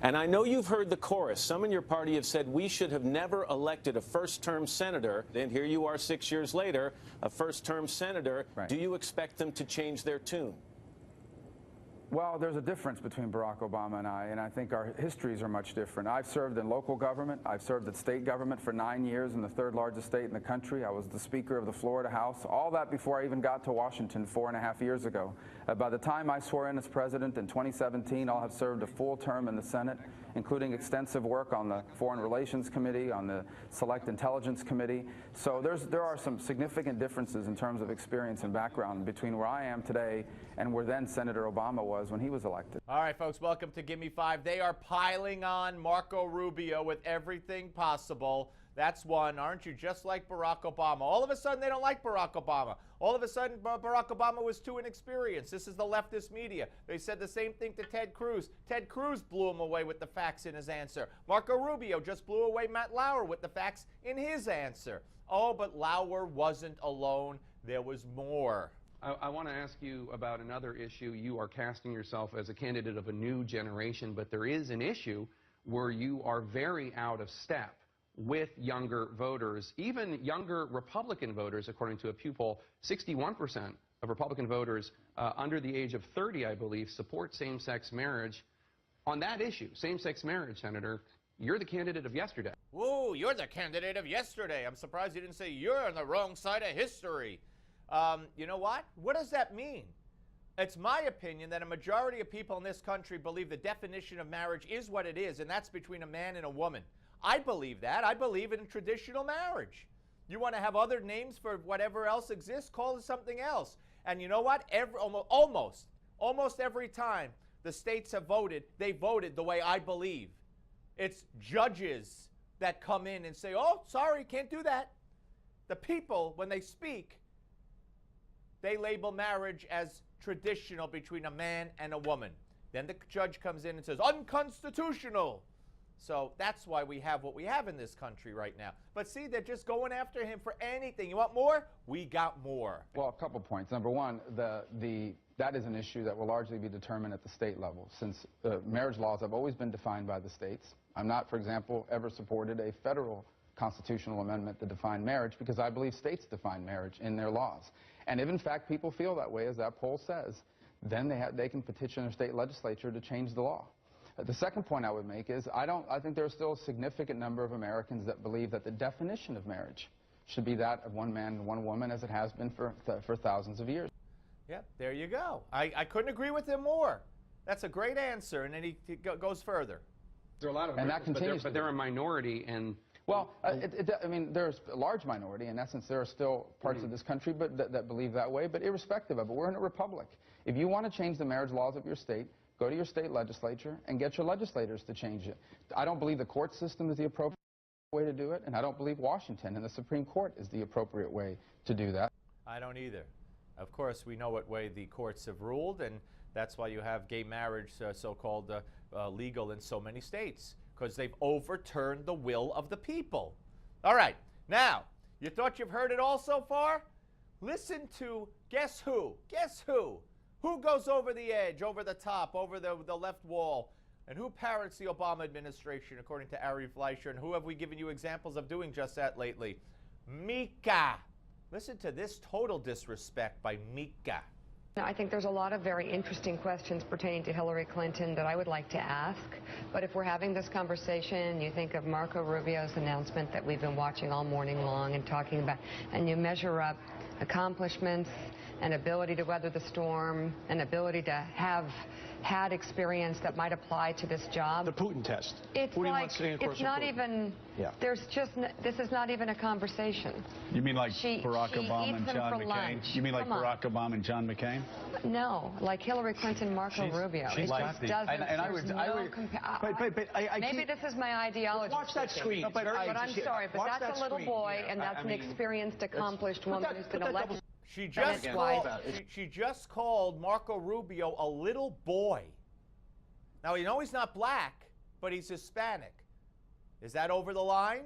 And I know you've heard the chorus. Some in your party have said we should have never elected a first-term senator. And here you are 6 years later, a first-term senator. Right. Do you expect them to change their tune? Well, there's a difference between Barack Obama and I think our histories are much different. I've served in local government. I've served at state government for 9 years in the third largest state in the country. I was the Speaker of the Florida House, all that before I even got to Washington 4.5 years ago. By the time I swore in as president in 2017, I'll have served a full term in the Senate, including extensive work on the Foreign Relations Committee, on the Select Intelligence Committee. So there are some significant differences in terms of experience and background between where I am today and where then Senator Obama was when he was elected. All right, folks, welcome to Gimme 5. They are piling on Marco Rubio with everything possible. That's one. Aren't you just like Barack Obama? All of a sudden, they don't like Barack Obama. All of a sudden, Barack Obama was too inexperienced. This is the leftist media. They said the same thing to Ted Cruz. Ted Cruz blew him away with the facts in his answer. Marco Rubio just blew away Matt Lauer with the facts in his answer. Oh, but Lauer wasn't alone. There was more. I want to ask you about another issue. You are casting yourself as a candidate of a new generation, but there is an issue where you are very out of step with younger voters, even younger Republican voters. According to a Pew poll, 61% of Republican voters under the age of 30, I believe, support same-sex marriage. On that issue, same-sex marriage, Senator, you're the candidate of yesterday. Ooh, you're the candidate of yesterday. I'm surprised you didn't say you're on the wrong side of history. You know what? What does that mean? It's my opinion that a majority of people in this country believe the definition of marriage is what it is, and that's between a man and a woman. I believe that. I believe in traditional marriage. You want to have other names for whatever else exists? Call it something else. And you know what? Almost every time the states have voted, they voted the way I believe. It's judges that come in and say, oh, sorry, can't do that. The people, when they speak, they label marriage as traditional between a man and a woman. Then the judge comes in and says, unconstitutional. So that's why we have what we have in this country right now. But see, they're just going after him for anything. You want more? We got more. Well, a couple points. Number one, that is an issue that will largely be determined at the state level, since marriage laws have always been defined by the states. I'm not, for example, ever supported a federal constitutional amendment to define marriage because I believe states define marriage in their laws. And if, in fact, people feel that way, as that poll says, then they can petition their state legislature to change the law. The second point I would make is I think there's still a significant number of Americans that believe that the definition of marriage should be that of one man and one woman, as it has been for thousands of years. Yep, there you go. I couldn't agree with him more. That's a great answer, and then he goes further. There are a lot of Americans, and that continues, but they're a minority, and well, I mean, there's a large minority. In essence, there are still parts of this country that believe that way. But irrespective of it, we're in a republic. If you want to change the marriage laws of your state, go to your state legislature and get your legislators to change it. I don't believe the court system is the appropriate way to do it, and I don't believe Washington and the Supreme Court is the appropriate way to do that. I don't either. Of course, we know what way the courts have ruled, and that's why you have gay marriage so-called legal in so many states, because they've overturned the will of the people. All right, now, you thought you've heard it all so far? Listen to guess who? Guess who? Who goes over the edge, over the top, over the left wall? And who parrots the Obama administration, according to Ari Fleischer? And who have we given you examples of doing just that lately? Mika. Listen to this total disrespect by Mika. I think there's a lot of very interesting questions pertaining to Hillary Clinton that I would like to ask. But if we're having this conversation, you think of Marco Rubio's announcement that we've been watching all morning long and talking about, and you measure up accomplishments and ability to weather the storm, and ability to have had experience that might apply to this job. The Putin test. It's like, it's not even, there's just, this is not even a conversation. You mean like Barack Obama and John McCain? You mean like Barack Obama and John McCain? No, like Hillary Clinton, Marco Rubio. It just doesn't, maybe this is my ideology. Watch that screen. But I'm sorry, but that's a little boy, and that's an experienced, accomplished woman who's been elected. She just called Marco Rubio a little boy. Now, you know he's not black, but he's Hispanic. Is that over the line?